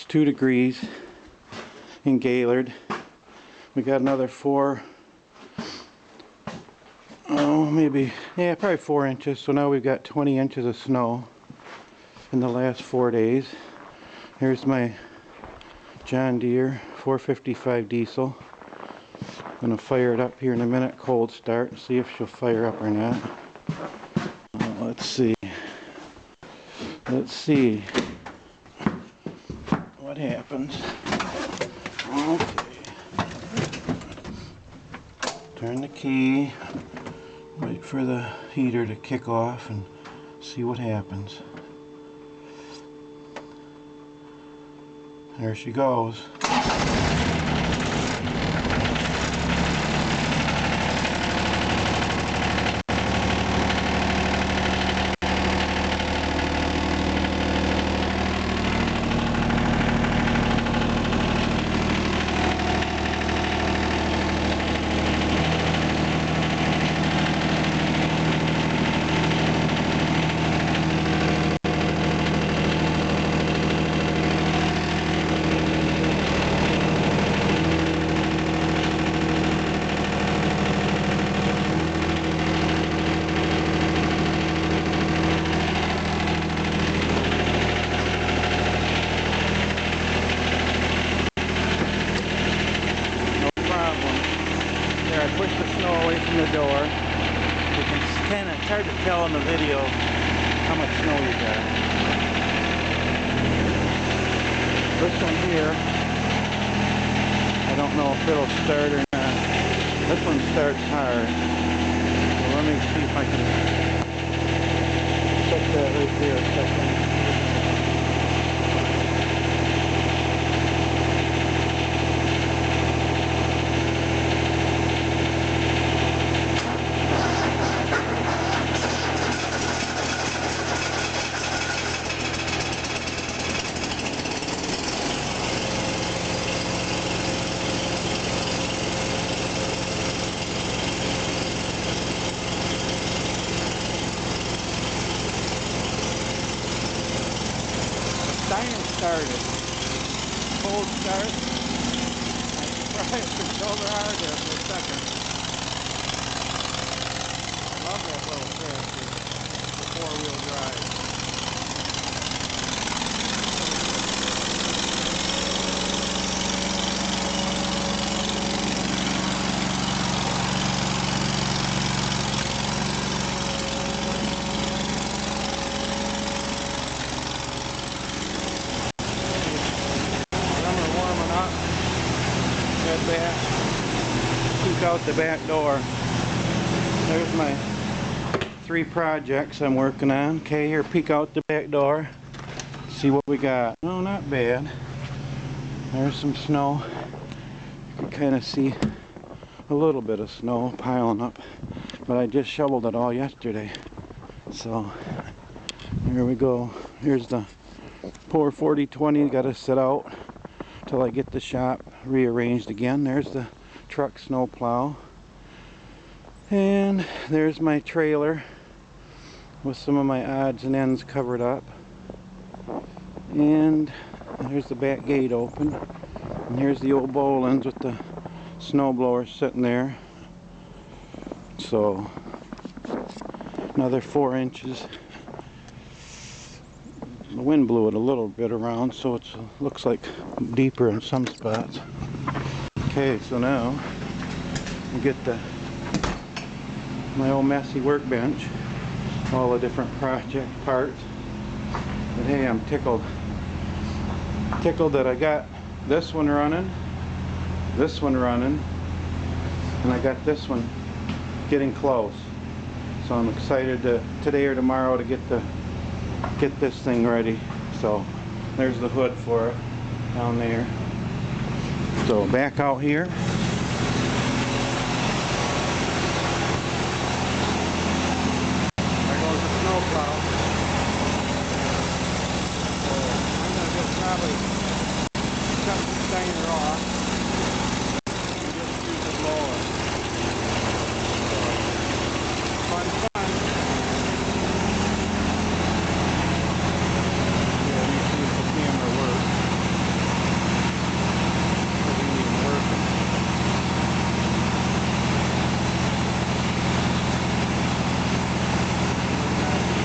2 degrees in Gaylord. We got another 4, probably 4 inches. So now we've got 20 inches of snow in the last 4 days. Here's my John Deere 455 diesel. I'm gonna fire it up here in a minute, cold start, see if she'll fire up or not. Let's see what happens. Okay. Turn the key, wait for the heater to kick off and see what happens. There she goes. Push the snow away from the door. You can it's hard to tell in the video how much snow you got. This one here, I don't know if it'll start or not. This one starts hard. So let me see if I can check that right there a second. Siren started. Cold start. I tried to control her hard there for a second. I love that little character. The 4-wheel drive. Back, peek out the back door. There's my 3 projects I'm working on. Okay, here, peek out the back door. See what we got. No, not bad. There's some snow. You can kind of see a little bit of snow piling up, but I just shoveled it all yesterday. So here we go. Here's the poor 4020. Got to sit out till I get the shop rearranged again. There's the truck snow plow, and there's my trailer with some of my odds and ends covered up, and there's the back gate open, and here's the old Bolins with the snow blower sitting there. So another 4 inches. The wind blew it a little bit around, so it looks like deeper in some spots. Okay, so now we get my old messy workbench, all the different project parts. But hey, I'm tickled that I got this one running, and I got this one getting close. So I'm excited to today or tomorrow to get this thing ready. So there's the hood for it down there. So back out here,